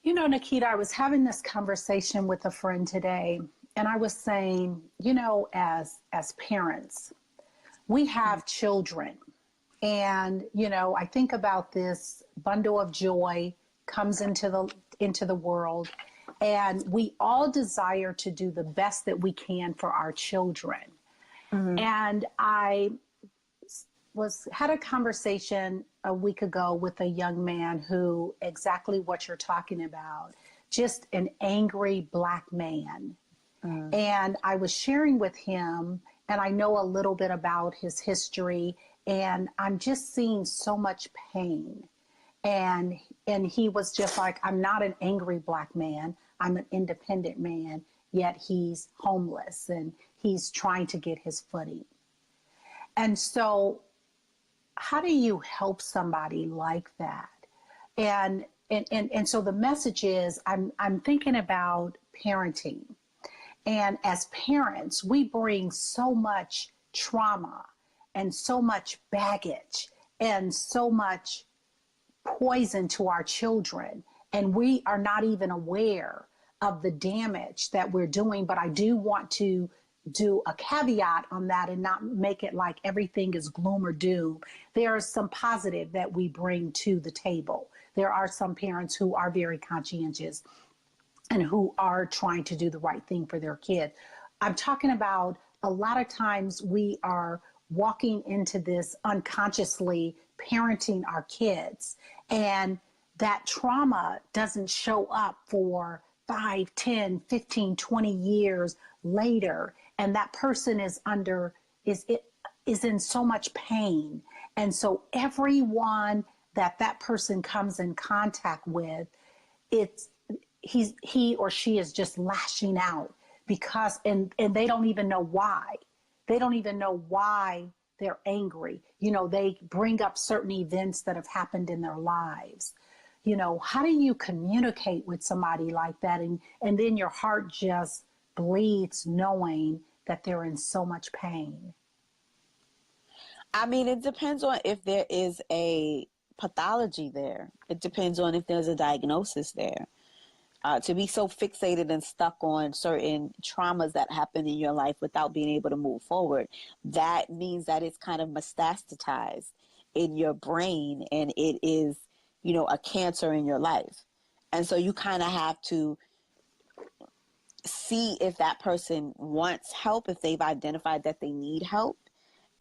You know, Nikita, I was having this conversation with a friend today, and I was saying, you know, as parents, we have children, and you know, I think about this bundle of joy comes into the world, and we all desire to do the best that we can for our children. And I had a conversation a week ago with a young man who, exactly what you're talking about, just an angry Black man. And I was sharing with him, and I know a little bit about his history, and I'm just seeing so much pain. And he was just like, I'm not an angry Black man, I'm an independent man, yet he's homeless and he's trying to get his footing. And so how do you help somebody like that? And so the message is, I'm thinking about parenting. And as parents, we bring so much trauma and so much baggage and so much poison to our children. And we are not even aware of the damage that we're doing. But I do want to do a caveat on that and not make it like everything is gloom or doom. There is some positive that we bring to the table. There are some parents who are very conscientious and who are trying to do the right thing for their kid. I'm talking about a lot of times we are walking into this unconsciously parenting our kids, and that trauma doesn't show up for 5, 10, 15, 20 years later. And that person is in so much pain. And so everyone that person comes in contact with, he or she is just lashing out because, and they don't even know why. They don't even know why they're angry. You know, they bring up certain events that have happened in their lives. You know, how do you communicate with somebody like that? And then your heart just bleeds knowing that they're in so much pain. I mean, it depends on if there is a pathology there. It depends on if there's a diagnosis there. To be so fixated and stuck on certain traumas that happen in your life without being able to move forward, that means that it's kind of metastasized in your brain, and it is, you know, a cancer in your life. And so you kind of have to see if that person wants help, if they've identified that they need help,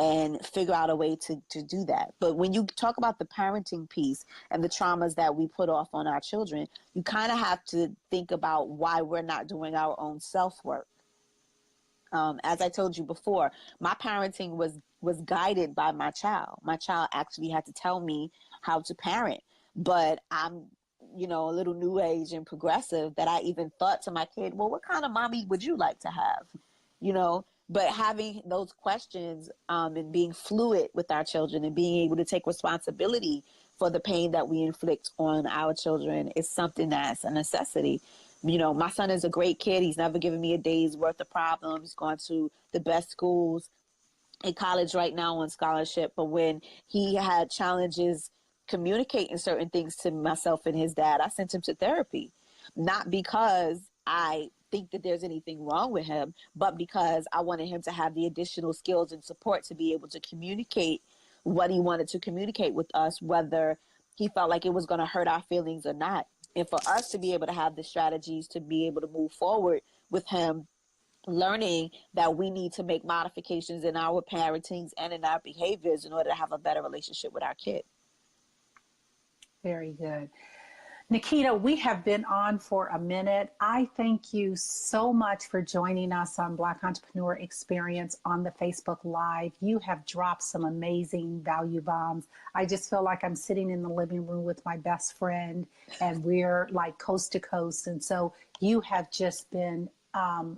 and figure out a way to do that. But when you talk about the parenting piece and the traumas that we put off on our children, you kind of have to think about why we're not doing our own self-work. As I told you before, my parenting was guided by my child. My child actually had to tell me how to parent. But I'm, you know, a little new age and progressive that I even thought to my kid, well, what kind of mommy would you like to have? You know, but having those questions and being fluid with our children and being able to take responsibility for the pain that we inflict on our children is something that's a necessity. You know, my son is a great kid. He's never given me a day's worth of problems. He's gone to the best schools in college right now on scholarship. But when he had challenges communicating certain things to myself and his dad, I sent him to therapy, not because I think that there's anything wrong with him, but because I wanted him to have the additional skills and support to be able to communicate what he wanted to communicate with us, whether he felt like it was going to hurt our feelings or not. And for us to be able to have the strategies to be able to move forward with him learning that we need to make modifications in our parentings and in our behaviors in order to have a better relationship with our kid. Very good. Nikita, we have been on for a minute. I thank you so much for joining us on Black Entrepreneur Experience on the Facebook Live. You have dropped some amazing value bombs. I just feel like I'm sitting in the living room with my best friend and we're like coast to coast. And so you have just been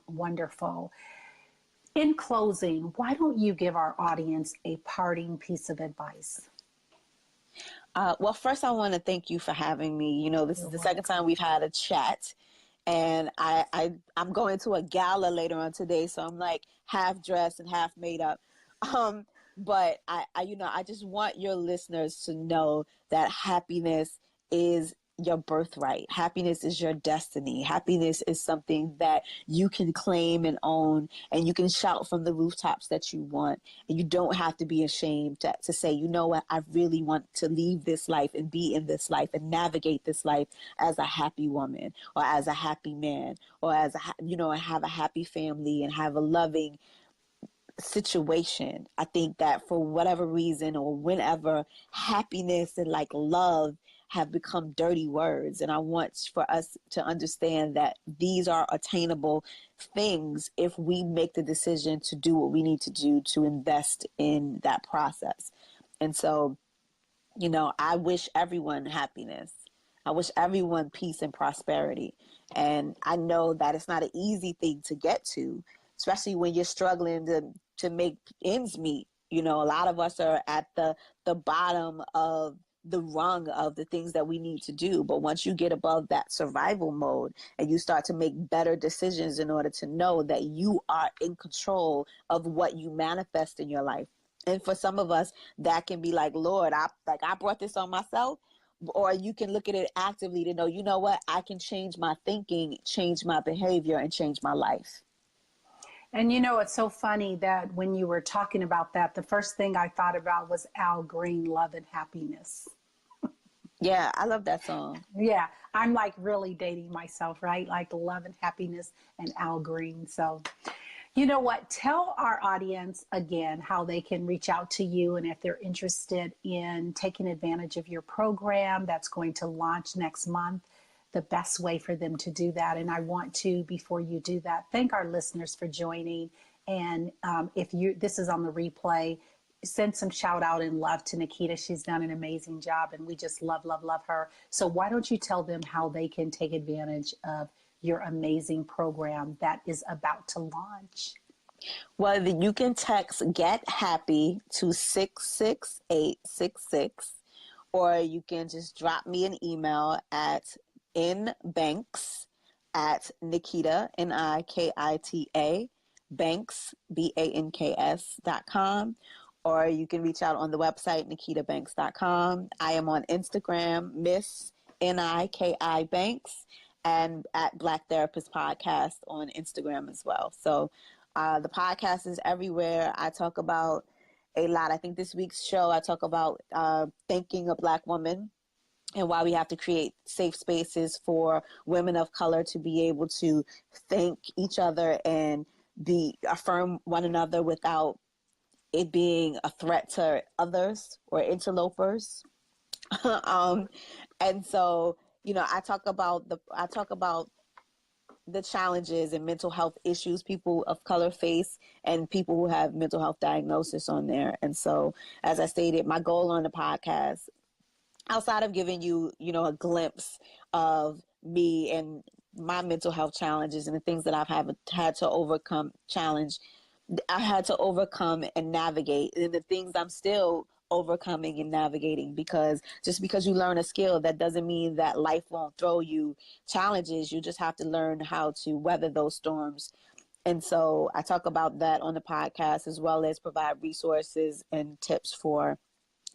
wonderful. In closing, why don't you give our audience a parting piece of advice? Well, first, I want to thank you for having me. You know, this is the second time we've had a chat, and I'm going to a gala later on today, so I'm like half dressed and half made up. But I just want your listeners to know that happiness is your birthright. Happiness is your destiny. Happiness is something that you can claim and own, and you can shout from the rooftops that you want. And you don't have to be ashamed to say, you know what, I really want to leave this life and be in this life and navigate this life as a happy woman or as a happy man or as and have a happy family and have a loving situation. I think that for whatever reason or whenever, happiness and like love have become dirty words. And I want for us to understand that these are attainable things if we make the decision to do what we need to do to invest in that process. And so, I wish everyone happiness. I wish everyone peace and prosperity. And I know that it's not an easy thing to get to, especially when you're struggling to make ends meet. A lot of us are at the bottom of the rung of the things that we need to do. But once you get above that survival mode and you start to make better decisions in order to know that you are in control of what you manifest in your life. And for some of us, that can be like, Lord, I brought this on myself. Or you can look at it actively to know, you know what, I can change my thinking, change my behavior, and change my life. And it's so funny that when you were talking about that, the first thing I thought about was Al Green, Love and Happiness. Yeah, I love that song. Yeah, I'm like really dating myself, right? Like Love and Happiness and Al Green. So, you know what? Tell our audience again how they can reach out to you and if they're interested in taking advantage of your program that's going to launch next month, the best way for them to do that. And I want to, before you do that, thank our listeners for joining. And if this is on the replay, send some shout out and love to Nikita. She's done an amazing job and we just love, love, love her. So why don't you tell them how they can take advantage of your amazing program that is about to launch? Well, you can text Get Happy to 66866, or you can just drop me an email at nbanks@Nikita, Nikita, Banks, BANKS.com, or you can reach out on the website, nikitabanks.com. I am on Instagram, Miss Niki Banks, and at Black Therapist Podcast on Instagram as well. So the podcast is everywhere. I talk about a lot. I think this week's show, I talk about thanking a Black woman and why we have to create safe spaces for women of color to be able to thank each other and affirm one another without it being a threat to others or interlopers. And so, I talk about the challenges and mental health issues people of color face and people who have mental health diagnosis on there. And so, as I stated, my goal on the podcast, outside of giving you, a glimpse of me and my mental health challenges and the things that I've had to overcome and navigate, and the things I'm still overcoming and navigating, because just because you learn a skill, that doesn't mean that life won't throw you challenges. You just have to learn how to weather those storms. And so I talk about that on the podcast, as well as provide resources and tips for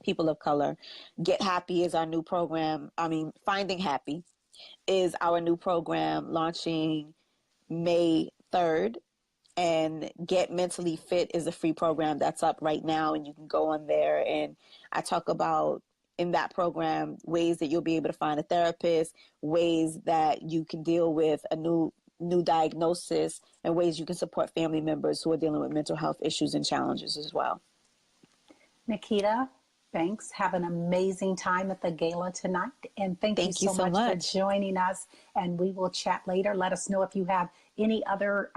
people of color. Get Happy is our new program. Finding Happy is our new program launching May 3rd. And Get Mentally Fit is a free program that's up right now, and you can go on there. And I talk about, in that program, ways that you'll be able to find a therapist, ways that you can deal with a new new diagnosis and ways you can support family members who are dealing with mental health issues and challenges as well. Nikita Banks, have an amazing time at the gala tonight. And thank you so much for joining us. And we will chat later. Let us know if you have any other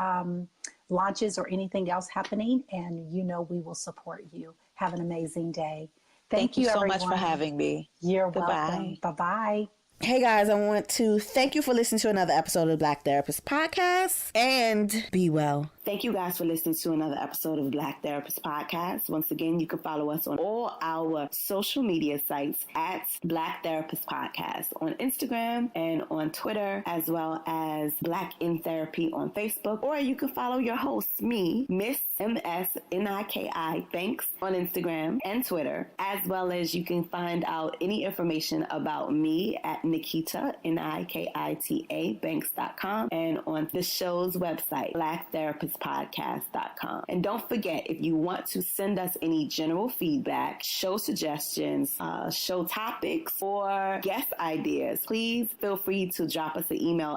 launches or anything else happening. And we will support you. Have an amazing day. Thank you so much for having me. You're welcome. Bye-bye. Hey guys, I want to thank you for listening to another episode of the Black Therapist Podcast, and be well. Thank you guys for listening to another episode of the Black Therapist Podcast. Once again, you can follow us on all our social media sites at Black Therapist Podcast on Instagram and on Twitter, as well as Black in Therapy on Facebook. Or you can follow your host, me, Miss MSNIKI Banks on Instagram and Twitter, as well as you can find out any information about me at Nikita, Nikita Banks.com, and on the show's website, blacktherapistpodcast.com. And don't forget, if you want to send us any general feedback, show suggestions, show topics, or guest ideas, please feel free to drop us an email